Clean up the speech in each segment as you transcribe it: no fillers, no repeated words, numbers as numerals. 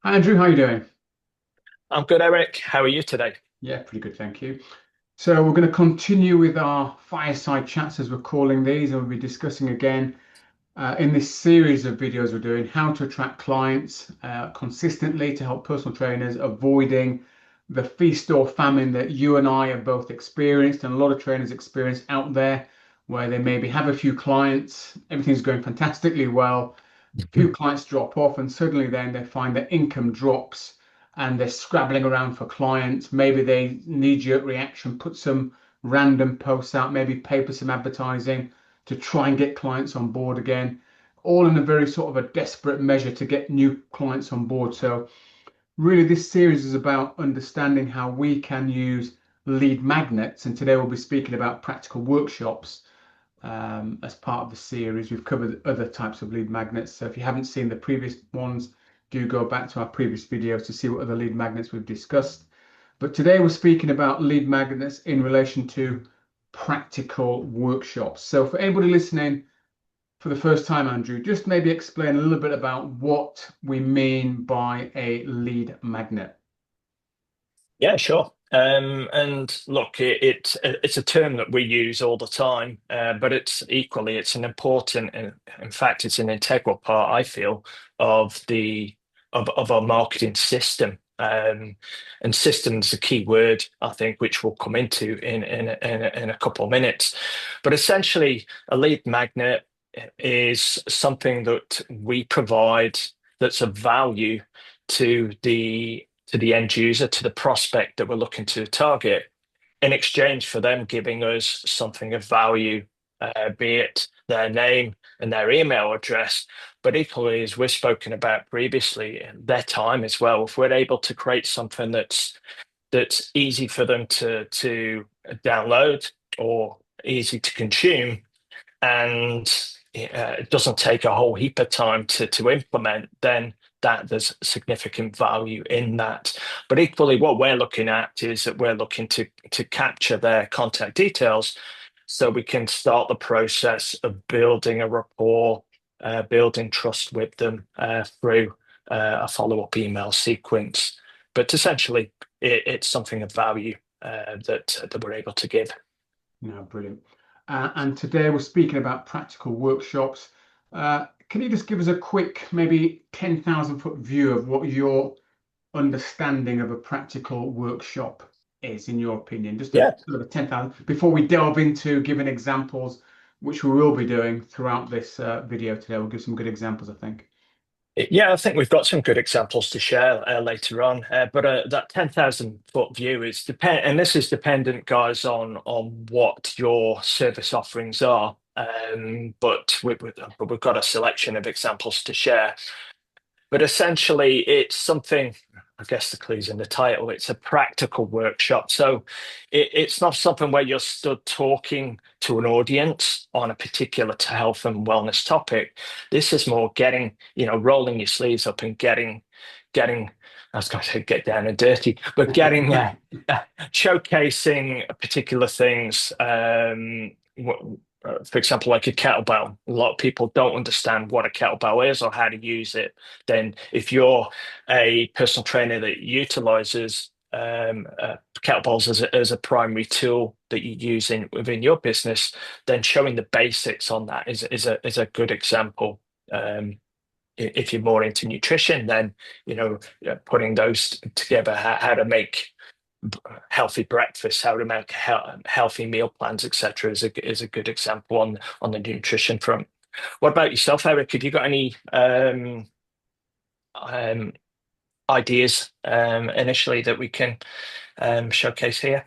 Hi Andrew, how are you doing? I'm good, Eric. How are you today? Yeah, pretty good, thank you. So we're going to continue with our fireside chats as we're calling these, and we'll be discussing again in this series of videos we're doing how to attract clients consistently to help personal trainers avoiding the feast or famine that you and I have both experienced and a lot of trainers experience out there, where they maybe have a few clients, everything's going fantastically well, few clients drop off, and suddenly then they find that income drops and they're scrabbling around for clients. Maybe they knee-jerk reaction, put some random posts out, maybe pay for some advertising to try and get clients on board again, all in a very sort of a desperate measure to get new clients on board. So really this series is about understanding how we can use lead magnets, and today we'll be speaking about practical workshops as part of the series. We've covered other types of lead magnets. So if you haven't seen the previous ones, do go back to our previous videos to see what other lead magnets we've discussed. But today we're speaking about lead magnets in relation to practical workshops. So for anybody listening for the first time, Andrew, just maybe explain a little bit about what we mean by a lead magnet. Yeah, sure. And look, it's a term that we use all the time, but it's an important, and in fact, it's an integral part, I feel, of the of our marketing system. And system is a key word, I think, which we'll come into in a couple of minutes. But essentially, a lead magnet is something that we provide that's of value to the end user, to the prospect that we're looking to target, in exchange for them giving us something of value, be it their name and their email address, but equally, as we've spoken about previously, their time as well. If we're able to create something that's easy for them to download or easy to consume, and it doesn't take a whole heap of time to implement, then that there's significant value in that. But equally, what we're looking at is that we're looking to capture their contact details so we can start the process of building a rapport, building trust with them through a follow-up email sequence. But essentially, it's something of value that we're able to give. No, brilliant. And today we're speaking about practical workshops. Can you just give us a quick, maybe 10,000 foot view of what your understanding of a practical workshop is, in your opinion? Just a Yeah. sort of a 10,000 before we delve into giving examples, which we will be doing throughout this video today. We'll give some good examples, I think. Yeah, I think we've got some good examples to share later on. But that 10,000 foot view is depend, and this is dependent, guys, on what your service offerings are. But we've got a selection of examples to share. But essentially, it's something, I guess the clue's in the title, it's a practical workshop. So it's not something where you're stood talking to an audience on a particular health and wellness topic. This is more rolling your sleeves up and getting, I was going to say get down and dirty, but showcasing particular things. For example, like a kettlebell. A lot of people don't understand what a kettlebell is or how to use it. Then, if you're a personal trainer that utilizes kettlebells as a primary tool that you use within your business, then showing the basics on that is a good example. If you're more into nutrition, then putting those together, how to make healthy breakfast, how to make healthy meal plans, etc., is a good example on the nutrition front. What about yourself, Eric? Have you got any um, ideas initially that we can showcase here?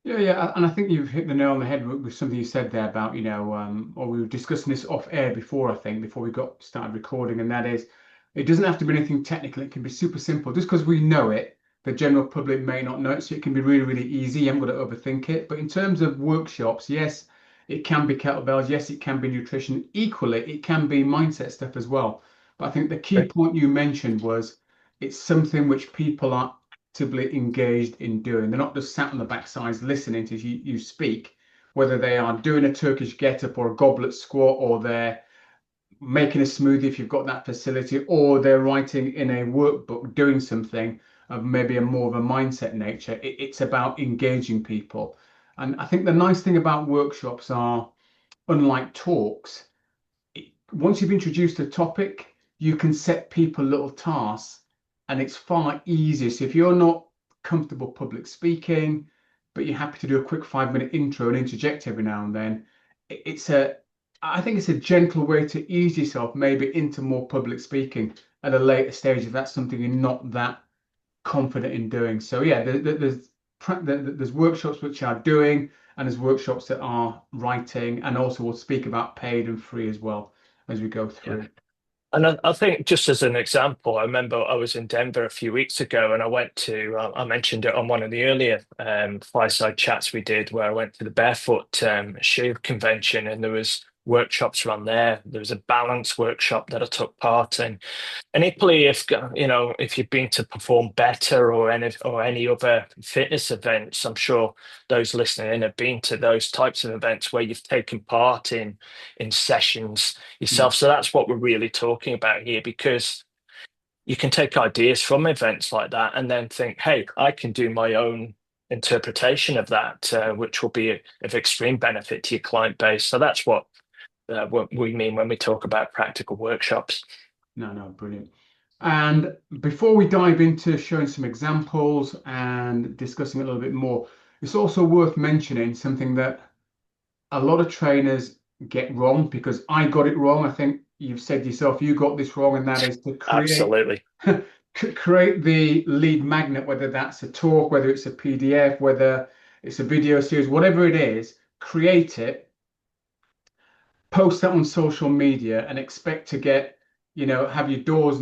Yeah, yeah, and I think you've hit the nail on the head with something you said there about, or we were discussing this off air before, I think, before we got started recording, and that is, it doesn't have to be anything technical. It can be super simple. Just because we know it, the general public may not know it, so it can be really, really easy. You haven't got to overthink it. But in terms of workshops, yes, it can be kettlebells. Yes, it can be nutrition. Equally, it can be mindset stuff as well. But I think the key Right. point you mentioned was it's something which people are actively engaged in doing. They're not just sat on the backsides listening to you speak, whether they are doing a Turkish get up or a goblet squat or they're making a smoothie if you've got that facility, or they're writing in a workbook, doing something of maybe a more of a mindset nature. It's about engaging people. And I think the nice thing about workshops are, unlike talks, once you've introduced a topic, you can set people little tasks and it's far easier. So if you're not comfortable public speaking, but you're happy to do a quick 5-minute intro and interject every now and then, it's a, I think it's a gentle way to ease yourself maybe into more public speaking at a later stage if that's something you're not that confident in doing. So yeah, there's workshops which are doing, and there's workshops that are writing, and also we'll speak about paid and free as well as we go Yeah. through. And I think just as an example, I remember I was in Denver a few weeks ago and I went to, I mentioned it on one of the earlier fireside chats we did, where I went to the Barefoot Shoe Convention and there was workshops around there. There was a balance workshop that I took part in. And equally, if if you've been to Perform Better or any other fitness events, I'm sure those listening in have been to those types of events where you've taken part in sessions Mm. yourself. So that's what we're really talking about here, because you can take ideas from events like that and then think, hey, I can do my own interpretation of that, which will be of extreme benefit to your client base. So that's what we mean when we talk about practical workshops. No, no, brilliant. And before we dive into showing some examples and discussing a little bit more, it's also worth mentioning something that a lot of trainers get wrong, because I got it wrong. I think you've said yourself you got this wrong, and that is to create Absolutely. create the lead magnet, whether that's a talk, whether it's a PDF, whether it's a video series, whatever it is, create it, post that on social media, and expect to get, have your doors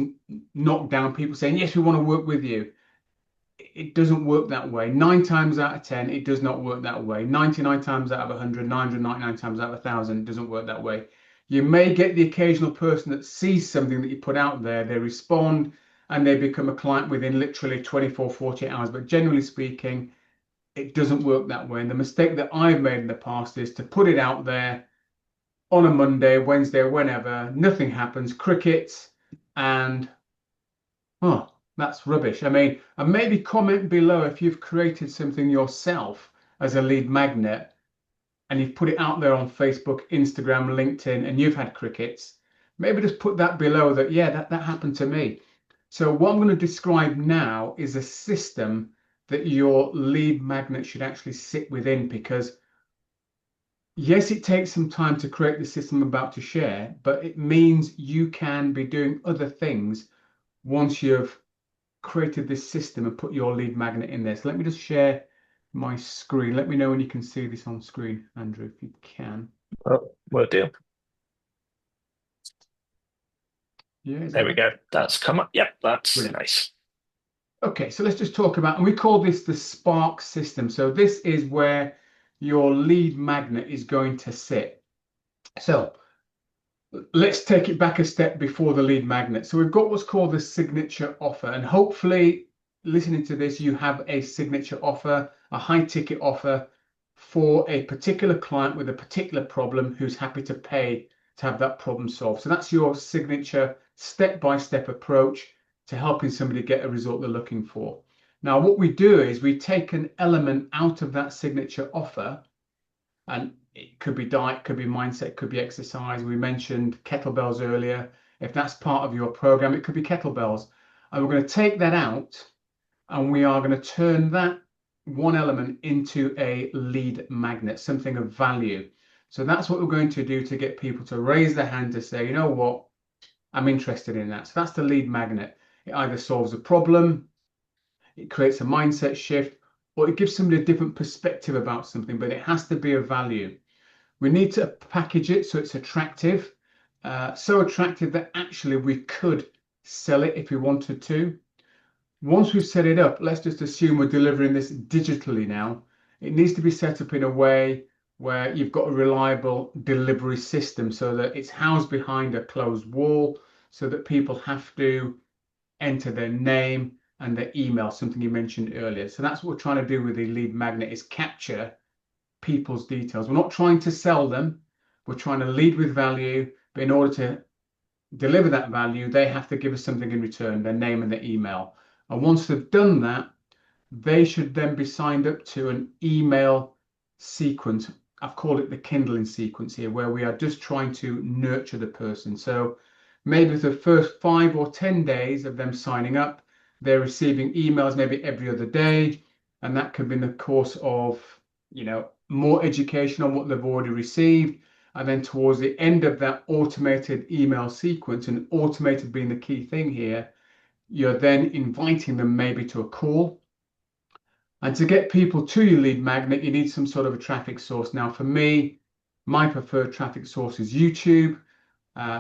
knocked down, people saying, yes, we want to work with you. It doesn't work that way. 9 times out of 10, it does not work that way. 99 times out of 100, 999 times out of 1,000, it doesn't work that way. You may get the occasional person that sees something that you put out there, they respond, and they become a client within literally 24, 48 hours. But generally speaking, it doesn't work that way. And the mistake that I've made in the past is to put it out there on a Monday, Wednesday, whenever, nothing happens, crickets, and oh, that's rubbish. I mean, and maybe comment below if you've created something yourself as a lead magnet and you've put it out there on Facebook, Instagram, LinkedIn, and you've had crickets. Maybe just put that below that, yeah, that happened to me. So what I'm going to describe now is a system that your lead magnet should actually sit within, because yes, it takes some time to create the system I'm about to share, but it means you can be doing other things once you've created this system and put your lead magnet in there. So let me just share my screen. Let me know when you can see this on screen, Andrew, if you can. Well, will do. Yeah, is There that we right? go. That's come up. Yep, that's Brilliant. nice. Okay, so let's just talk about, and we call this the Spark system. So this is where your lead magnet is going to sit. So let's take it back a step before the lead magnet. So we've got what's called the signature offer, and hopefully listening to this, you have a signature offer, a high ticket offer for a particular client with a particular problem who's happy to pay to have that problem solved. So that's your signature step-by-step approach to helping somebody get a result they're looking for. Now, what we do is we take an element out of that signature offer, and it could be diet, could be mindset, could be exercise. We mentioned kettlebells earlier. If that's part of your program, it could be kettlebells. And we're going to take that out and we are going to turn that one element into a lead magnet, something of value. So that's what we're going to do to get people to raise their hand to say, you know what, I'm interested in that. So that's the lead magnet. It either solves a problem, it creates a mindset shift, or it gives somebody a different perspective about something, but it has to be of value. We need to package it so it's attractive, so attractive that actually we could sell it if we wanted to. Once we've set it up, let's just assume we're delivering this digitally now. It needs to be set up in a way where you've got a reliable delivery system so that it's housed behind a closed wall, so that people have to enter their name and their email, something you mentioned earlier. So that's what we're trying to do with the lead magnet, is capture people's details. We're not trying to sell them. We're trying to lead with value, but in order to deliver that value, they have to give us something in return, their name and their email. And once they've done that, they should then be signed up to an email sequence. I've called it the kindling sequence here, where we are just trying to nurture the person. So maybe the first 5 or 10 days of them signing up, they're receiving emails maybe every other day. And that could be in the course of, more education on what they've already received. And then towards the end of that automated email sequence, and automated being the key thing here, you're then inviting them maybe to a call. And to get people to your lead magnet, you need some sort of a traffic source. Now, for me, my preferred traffic source is YouTube.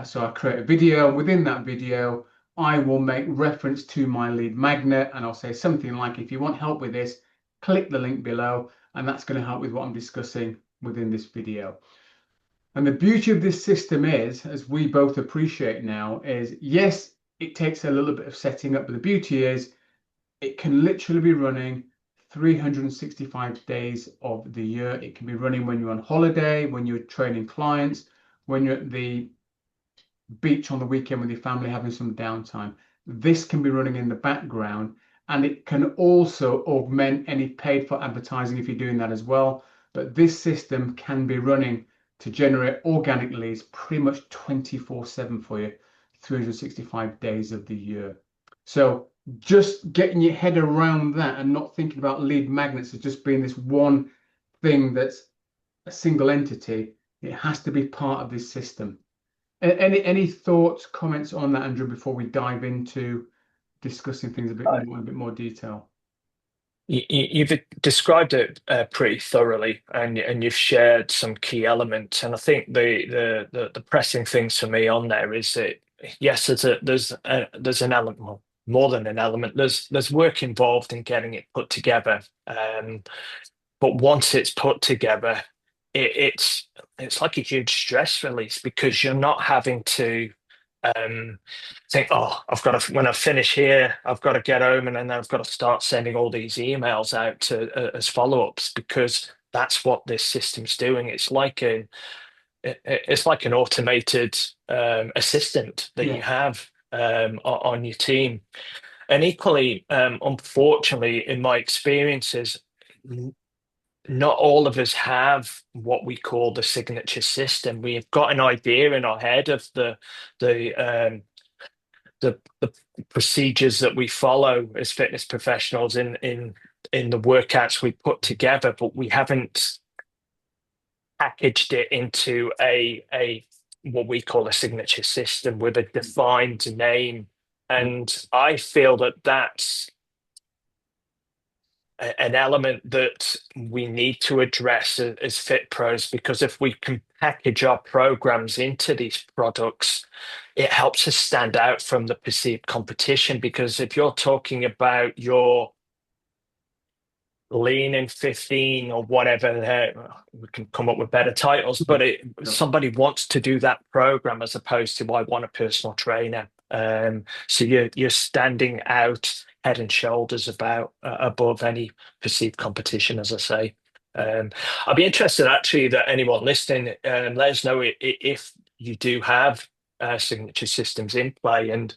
So I create a video, and within that video, I will make reference to my lead magnet, and I'll say something like, if you want help with this, click the link below, and that's going to help with what I'm discussing within this video. And the beauty of this system is, as we both appreciate now, is yes, it takes a little bit of setting up, but the beauty is it can literally be running 365 days of the year. It can be running when you're on holiday, when you're training clients, when you're at the beach on the weekend with your family having some downtime. This can be running in the background, and it can also augment any paid for advertising if you're doing that as well. But this system can be running to generate organic leads pretty much 24/7 for you, 365 days of the year. So just getting your head around that and not thinking about lead magnets as just being this one thing that's a single entity. It has to be part of this system. Any thoughts, comments on that, Andrew, before we dive into discussing things a bit more in a bit more detail? You've described it pretty thoroughly, and you've shared some key elements. And I think the pressing things for me on there is that yes, there's an element, well, more than an element. There's work involved in getting it put together. But once it's put together, it's like a huge stress release because you're not having to um, think, oh, I've got to, when I finish here, I've got to get home and then I've got to start sending all these emails out to as follow-ups because that's what this system's doing. It's like an automated assistant that you Yeah, have on your team. And equally, unfortunately, in my experiences, not all of us have what we call the signature system. We've got an idea in our head of the the procedures that we follow as fitness professionals in the workouts we put together, but we haven't packaged it into a what we call a signature system with a defined name. yeah, And I feel that that's an element that we need to address as fit pros because if we can package our programs into these products, it helps us stand out from the perceived competition. Because if you're talking about your lean in 15 or whatever, we can come up with better titles, but sure. somebody wants to do that program as opposed to I want a personal trainer. So you're standing out head and shoulders about above any perceived competition, as I say. I'd be interested actually that anyone listening let us know if you do have signature systems in play, and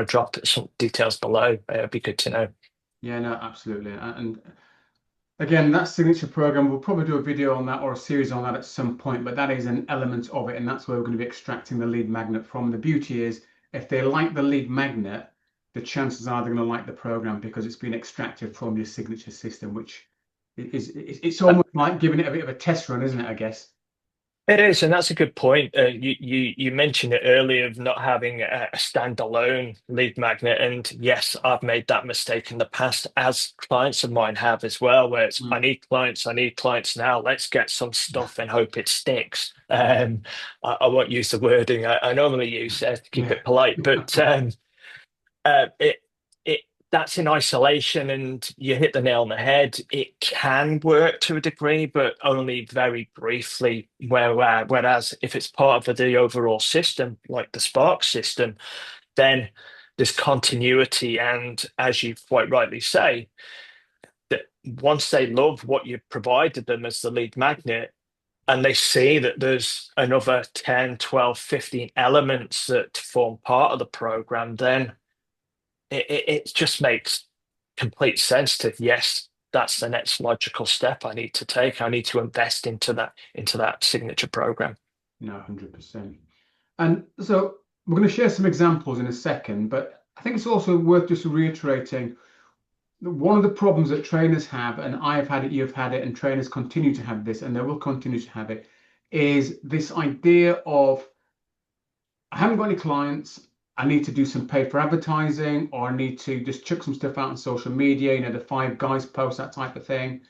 drop some details below. It'd be good to know. Yeah, no, absolutely. And again, that signature program, we'll probably do a video on that or a series on that at some point, but that is an element of it, and that's where we're going to be extracting the lead magnet from. The beauty is, if they like the lead magnet, the chances are they're going to like the program because it's been extracted from your signature system, which it's almost like giving it a bit of a test run, isn't it, I guess? It is, and that's a good point. You mentioned it earlier of not having a standalone lead magnet, and yes, I've made that mistake in the past, as clients of mine have as well. Where it's Mm. I need clients now. Let's get some stuff and hope it sticks. I won't use the wording I normally use to keep Yeah. it polite, but it that's in isolation, and you hit the nail on the head. It can work to a degree, but only very briefly. Whereas if it's part of the overall system, like the Spark system, then there's continuity, and as you quite rightly say, that once they love what you've provided them as the lead magnet, and they see that there's another 10, 12, 15 elements that form part of the program, then it just makes complete sense to, yes, that's the next logical step I need to take. I need to invest into that signature program. No, 100%. And so we're going to share some examples in a second, but I think it's also worth just reiterating that one of the problems that trainers have, and I've had it, you've had it, and trainers continue to have this, and they will continue to have it, is this idea of I haven't got any clients. I need to do some paid for advertising, or I need to just chuck some stuff out on social media, the five guys post, that type of thing.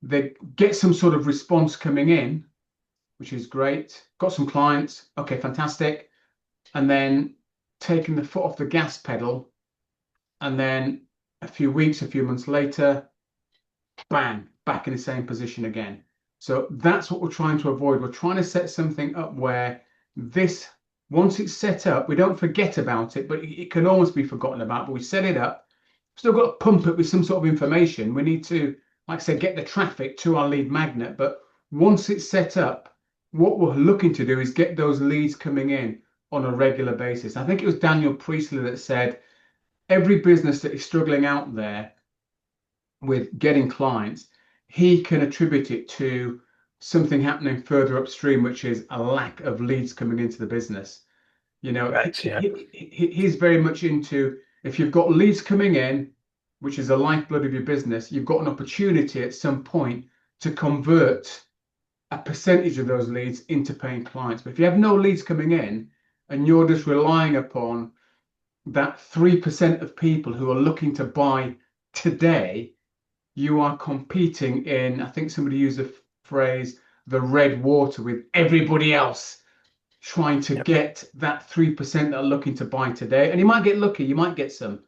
They get some sort of response coming in, which is great. Got some clients. Okay, fantastic. And then taking the foot off the gas pedal. And then a few weeks, a few months later, bang, back in the same position again. So that's what we're trying to avoid. We're trying to set something up where this, once it's set up, we don't forget about it, but it can almost be forgotten about. But we set it up, still got to pump it with some sort of information. We need to, like I said, get the traffic to our lead magnet. But once it's set up, what we're looking to do is get those leads coming in on a regular basis. I think it was Daniel Priestley that said, every business that is struggling out there with getting clients, he can attribute it to something happening further upstream, which is a lack of leads coming into the business. Right. Yeah. He's very much into if you've got leads coming in, which is the lifeblood of your business, you've got an opportunity at some point to convert a percentage of those leads into paying clients. But if you have no leads coming in and you're just relying upon that 3% of people who are looking to buy today, you are competing in, I think somebody used the phrase, the red water with everybody else trying to Yep. get that 3% that are looking to buy today. And you might get lucky, you might get some.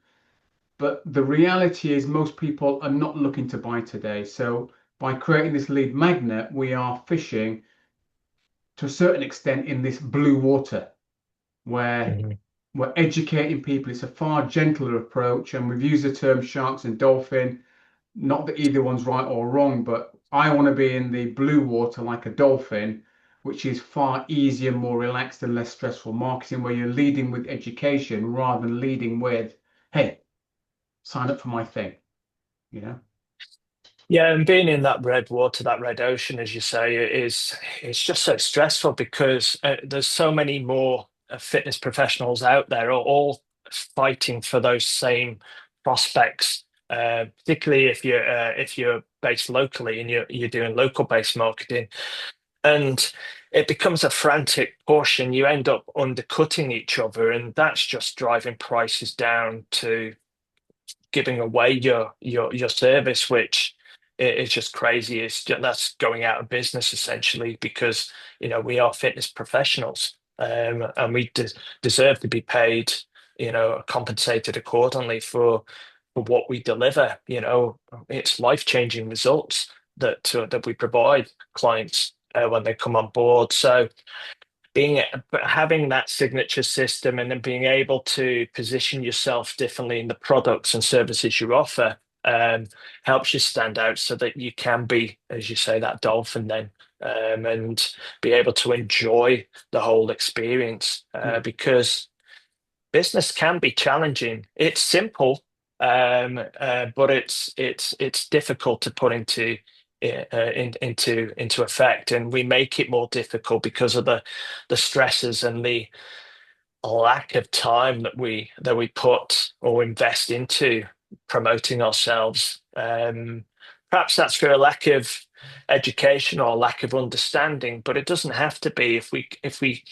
But the reality is most people are not looking to buy today. So by creating this lead magnet, we are fishing to a certain extent in this blue water where Mhm. we're educating people. It's a far gentler approach. And we've used the term sharks and dolphin. Not that either one's right or wrong, but I want to be in the blue water like a dolphin, which is far easier, more relaxed, and less stressful marketing, where you're leading with education rather than leading with, hey, sign up for my thing, you know? Yeah, and being in that red water, that red ocean, as you say, it's just so stressful because there's so many more fitness professionals out there, all fighting for those same prospects. Particularly if you're based locally and you're doing local based marketing, and it becomes a frantic push, and you end up undercutting each other, and that's just driving prices down to giving away your service, which is just crazy. That's going out of business essentially because we are fitness professionals, and we deserve to be paid, compensated accordingly for what we deliver. It's life-changing results that we provide clients when they come on board. So being having that signature system and then being able to position yourself differently in the products and services you offer helps you stand out so that you can be, as you say, that dolphin then, and be able to enjoy the whole experience Yeah. because business can be challenging. It's simple, but it's difficult to put into effect, and we make it more difficult because of the stresses and the lack of time that we put or invest into promoting ourselves. Perhaps that's for a lack of education or lack of understanding, but it doesn't have to be. If we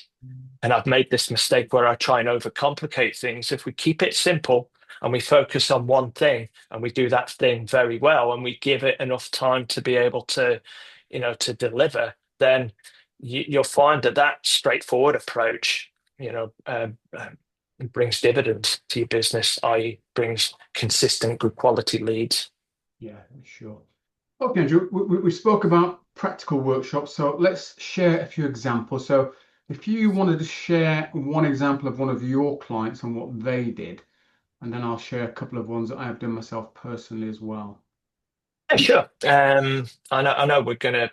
and I've made this mistake where I try and overcomplicate things. If we keep it simple and we focus on one thing and we do that thing very well and we give it enough time to be able to deliver, then you'll find that straightforward approach, brings dividends to your business, i.e., brings consistent, good quality leads. Yeah, sure. Okay, Andrew, we spoke about practical workshops, so let's share a few examples. So if you wanted to share one example of one of your clients and what they did, and then I'll share a couple of ones that I have done myself personally as well. Yeah, sure. I know we're gonna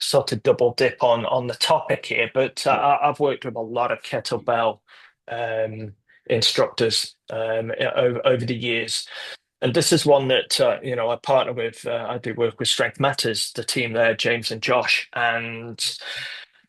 sort of double dip on the topic here, but I've worked with a lot of kettlebell um, instructors over the years. And this is one that I partner with. I do work with Strength Matters, the team there, James and Josh, and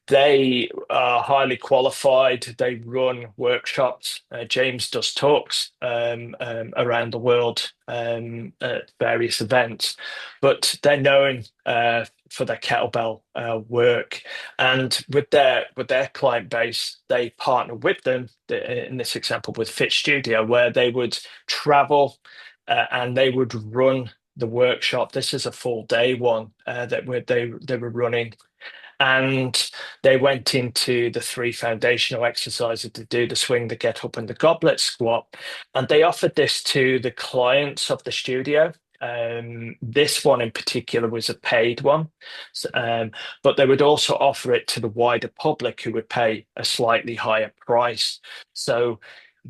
they are highly qualified. They run workshops. James does talks around the world at various events, but they're known for their kettlebell work. And with their client base, they partner with them. In this example, with Fit Studio, where they would travel and they would run the workshop. This is a full day one they were running, and they went into the three foundational exercises to do: the swing, the get up, and the goblet squat. And they offered this to the clients of the studio. This one in particular was a paid one, but they would also offer it to the wider public who would pay a slightly higher price. So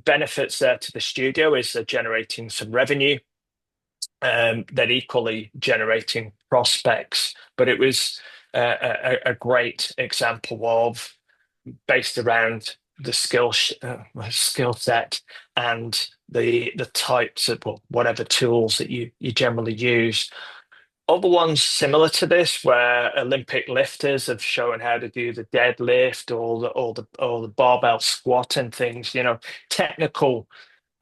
benefits there to the studio is they're generating some revenue, they're equally generating prospects. But it was a great example of based around the skill set and the types of, well, whatever tools that you generally use. Other ones similar to this, where Olympic lifters have shown how to do the deadlift or the barbell squat and things, technical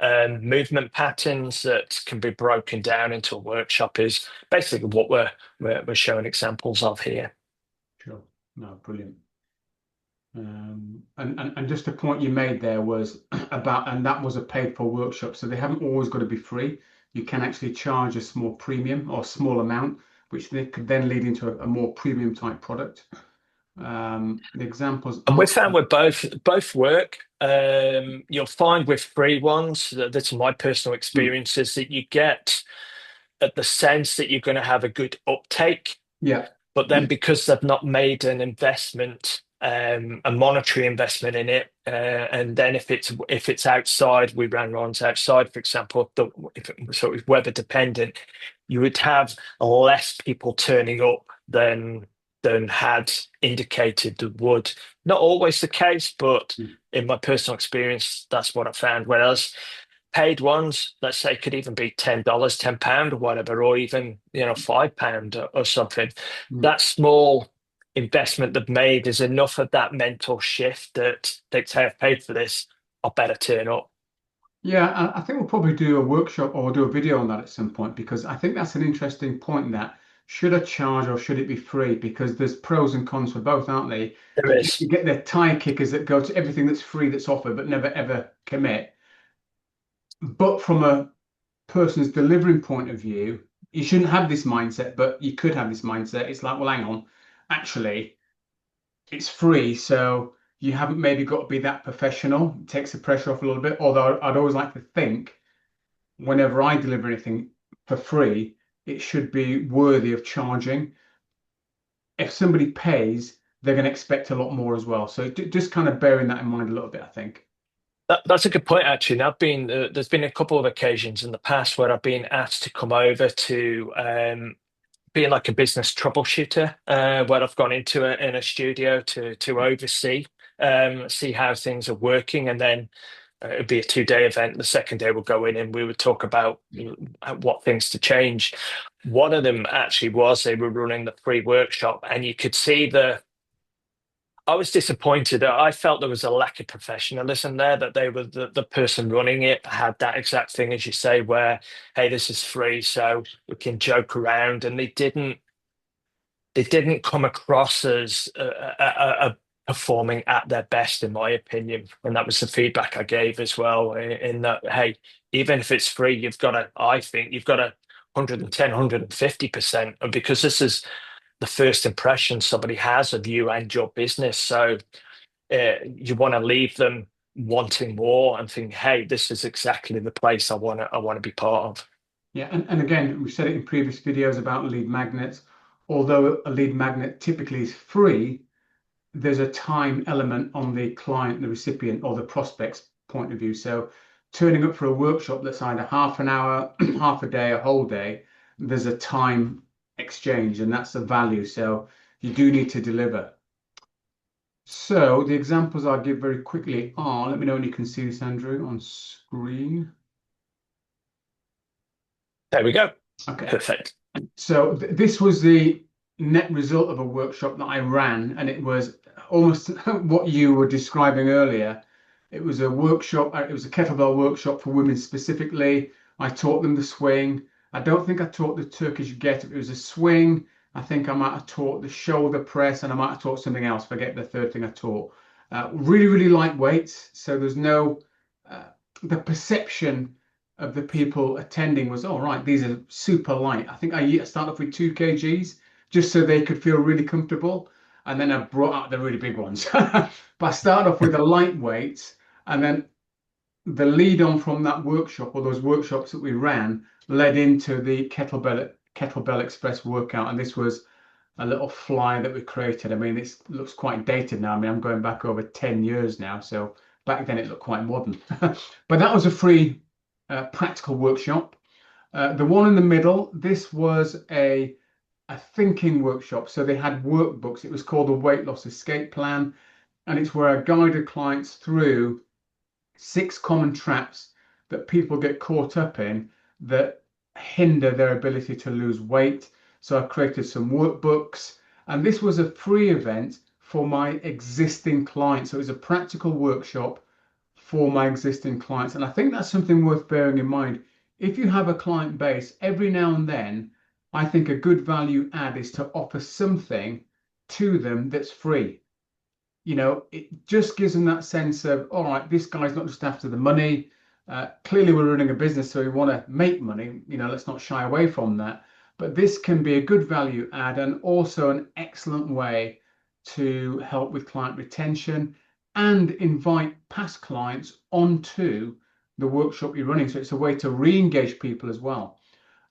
movement patterns that can be broken down into a workshop is basically what we're showing examples of here. Sure. No, brilliant. And just a point you made there was about, and that was a paid for workshop, so they haven't always got to be free. You can actually charge a small premium or small amount, which they could then lead into a more premium type product. The examples And we are, found with both work. You'll find with free ones, that's my personal experiences, that you get at the sense that you're going to have a good uptake. yeah, But then because they've not made an investment, a monetary investment in it, and then if it's outside, we ran runs outside, for example, if it was sort of weather dependent, you would have less people turning up than had indicated that would. Not always the case, but in my personal experience, that's what I found. Whereas paid ones, let's say, could even be $10, £10 or whatever, or even £5 or something. That small investment they've made is enough of that mental shift that they say, I've paid for this, I better turn up. yeah. I think we'll probably do a workshop or do a video on that at some point, because I think that's an interesting point. That should I charge or should it be free? Because there's pros and cons for both, aren't they? There You is. get the tire kickers that go to everything that's free that's offered but never ever commit. But from a person's delivering point of view, you shouldn't have this mindset, but you could have this mindset. It's like, well, hang on, actually, it's free, so you haven't maybe got to be that professional. It takes the pressure off a little bit. Although I'd always like to think, whenever I deliver anything for free, it should be worthy of charging. If somebody pays, they're going to expect a lot more as well. So just kind of bearing that in mind a little bit, I think. That's a good point, actually. And there's been a couple of occasions in the past where I've been asked to come over to being like a business troubleshooter, where I've gone in a studio to oversee, see how things are working, and then it'd be a 2-day event. The second day we'll go in and we would talk about what things to change. One of them actually was they were running the free workshop, and you could see I was disappointed. I felt there was a lack of professionalism there, that they were the person running it had that exact thing as you say, where, hey, this is free, so we can joke around. And they didn't come across as performing at their best, in my opinion. And that was the feedback I gave as well, in that, hey, even if it's free, I think you've got to 110, 150%. And because this is the first impression somebody has of you and your business. So you want to leave them wanting more and think, hey, this is exactly the place I want to be part of. Yeah, and again, we've said it in previous videos about lead magnets. Although a lead magnet typically is free, there's a time element on the client, the recipient, or the prospect's point of view. So turning up for a workshop that's either half an hour, half a day, a whole day, there's a time exchange, and that's the value. So you do need to deliver. So the examples I'll give very quickly are, let me know when you can see this, Andrew, on screen. There we go. Okay. Perfect. So this was the net result of a workshop that I ran, and it was almost what you were describing earlier. It was a workshop, it was a kettlebell workshop for women specifically. I taught them the swing. I don't think I taught the Turkish get up. It was a swing. I think I might have taught the shoulder press, and I might have taught something else. Forget the third thing I taught. Really, really lightweight. So there's no, the perception of the people attending was, all right, these are super light. I think I started off with 2 kgs just so they could feel really comfortable. And then I brought out the really big ones. But I started off with the lightweights, and then the lead on from that workshop or those workshops that we ran led into the kettlebell express workout. And this was a little fly that we created. I mean, it looks quite dated now. I mean, I'm going back over 10 years now. So back then it looked quite modern. But that was a free practical workshop. The one in the middle, this was a thinking workshop. So they had workbooks. It was called the Weight Loss Escape Plan. And it's where I guided clients through 6 common traps that people get caught up in that hinder their ability to lose weight. So I created some workbooks, and this was a free event for my existing clients. So it was a practical workshop for my existing clients. And I think that's something worth bearing in mind. If you have a client base, every now and then, I think a good value add is to offer something to them that's free. It just gives them that sense of, all right, this guy's not just after the money. Clearly, we're running a business, so we want to make money. Let's not shy away from that. But this can be a good value add and also an excellent way to help with client retention and invite past clients onto the workshop you're running. So it's a way to re-engage people as well.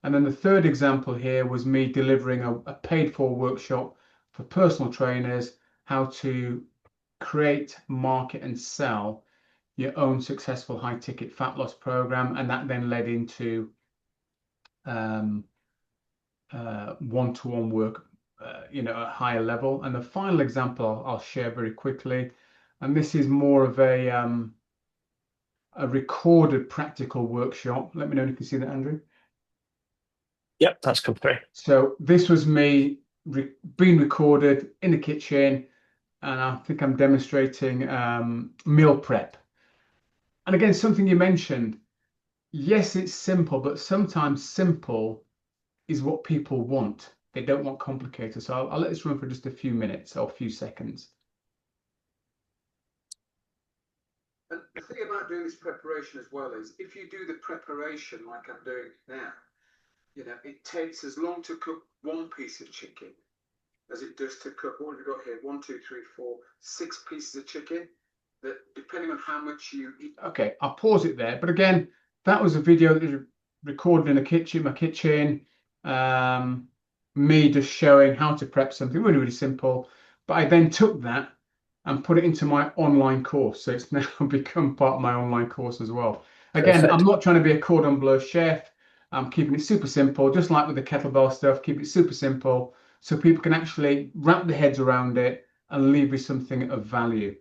And then the third example here was me delivering a paid for workshop for personal trainers, how to create, market, and sell your own successful high ticket fat loss program. And that then led into one-to-one work, at a higher level. And the final example I'll share very quickly, and this is more of a recorded practical workshop. Let me know if you can see that, Andrew. Yep, that's come through. So this was me being recorded in the kitchen, and I think I'm demonstrating meal prep. And again, something you mentioned, yes, it's simple, but sometimes simple is what people want. They don't want complicated. So I'll let this run for just a few minutes or a few seconds. And the thing about doing this preparation as well is if you do the preparation like I'm doing now, it takes as long to cook one piece of chicken as it does to cook, what have we got here? 1, 2, 3, 4, 6 pieces of chicken. That depending on how much you eat. Okay, I'll pause it there. But again, that was a video that was recorded in my kitchen. Me just showing how to prep something really, really simple. But I then took that and put it into my online course. So it's now become part of my online course as well. Again, Perfect. I'm not trying to be a cordon bleu chef. I'm keeping it super simple, just like with the kettlebell stuff, keep it super simple so people can actually wrap their heads around it and leave with something of value.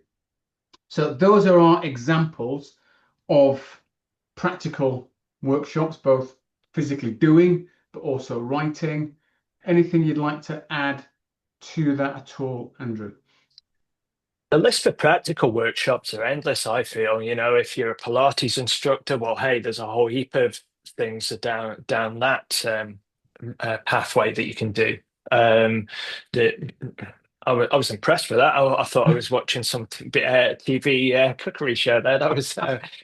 So those are our examples of practical workshops, both physically doing, but also writing. Anything you'd like to add to that at all, Andrew? The list for practical workshops are endless, I feel. If you're a Pilates instructor, well, hey, there's a whole heap of things down that pathway that you can do. Um, the, I was impressed with that. I thought I was watching some TV cookery show there. That was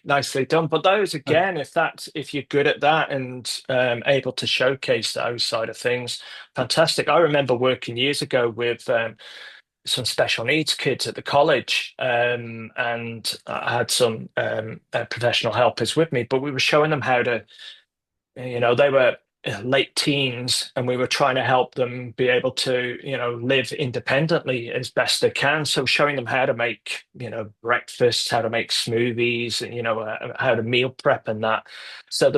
nicely done. But those again, if you're good at that and able to showcase those side of things, fantastic. I remember working years ago with some special needs kids at the college, and I had some professional helpers with me, but we were showing them how to, they were late teens, and we were trying to help them be able to, live independently as best they can. So showing them how to make, breakfast, how to make smoothies, and, how to meal prep and that. So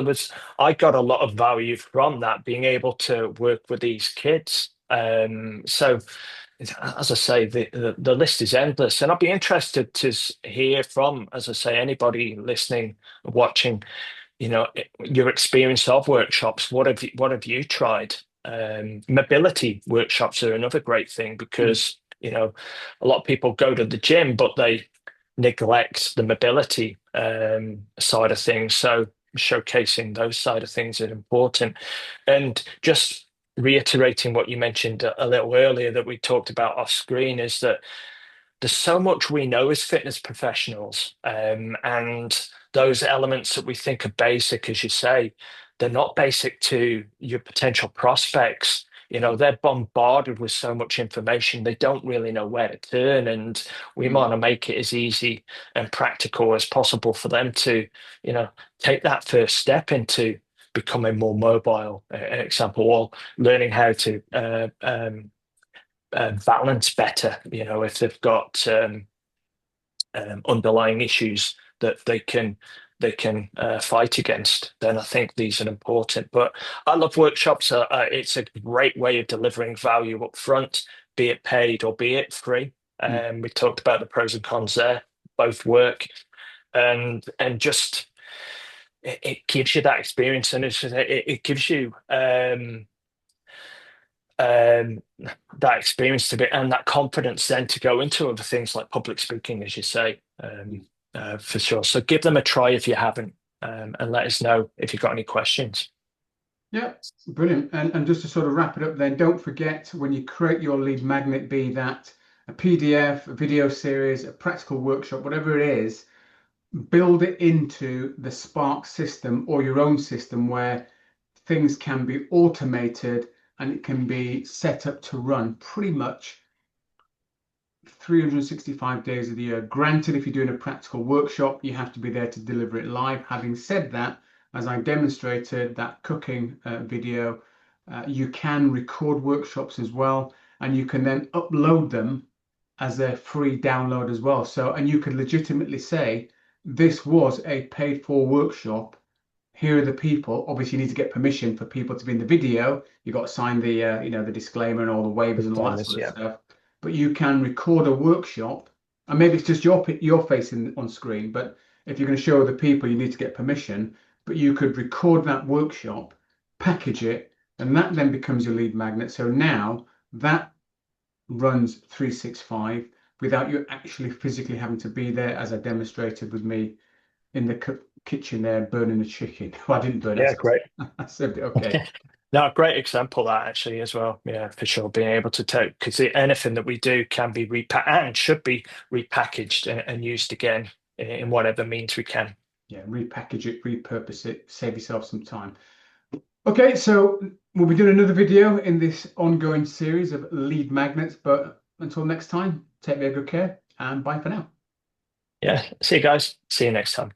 I got a lot of value from that, being able to work with these kids. So as I say, the list is endless, and I'd be interested to hear from, as I say, anybody listening, watching, your experience of workshops. What have you tried? Mobility workshops are another great thing Mm, because, a lot of people go to the gym, but they neglect the mobility side of things. So showcasing those side of things is important. And just reiterating what you mentioned a little earlier that we talked about off screen is that there's so much we know as fitness professionals, and those elements that we think are basic, as you say, they're not basic to your potential prospects. mm, They're bombarded with so much information, they don't really know where to turn, and we mm. want to make it as easy and practical as possible for them to, you know, take that first step into becoming more mobile. An example, or learning how to balance better, if they've got underlying issues that they can fight against, then I think these are important. But I love workshops. It's a great way of delivering value up front, be it paid or be it free. Mm. We talked about the pros and cons there. Both work, and just it gives you that experience, and it gives you um, that experience to be and that confidence then to go into other things like public speaking, as you say, for sure. So give them a try if you haven't, and let us know if you've got any questions. Yeah, brilliant. And just to sort of wrap it up then, don't forget when you create your lead magnet, be that a PDF, a video series, a practical workshop, whatever it is, build it into the Spark system or your own system where things can be automated and it can be set up to run pretty much 365 days of the year. Granted, if you're doing a practical workshop, you have to be there to deliver it live. Having said that, as I demonstrated that cooking video, you can record workshops as well, and you can then upload them as a free download as well. So, and you can legitimately say, this was a paid for workshop. Here are the people. Obviously, you need to get permission for people to be in the video. You got to sign the, the disclaimer and all the waivers and all that Disclaimers, sort of yeah. stuff. But you can record a workshop, and maybe it's just your face on screen. But if you're going to show other people, you need to get permission. But you could record that workshop, package it, and that then becomes your lead magnet. So now that runs 365 without you actually physically having to be there, as I demonstrated with me in the kitchen there burning the chicken. Well, I didn't burn it. Yeah, great. I served it okay. No, great example that actually as well. Yeah, for sure. Being able to take because anything that we do can be repackaged and should be repackaged and used again in whatever means we can. Yeah, repackage it, repurpose it, save yourself some time. Okay, so we'll be doing another video in this ongoing series of lead magnets. But until next time, take very good care and bye for now. Yeah. See you guys. See you next time.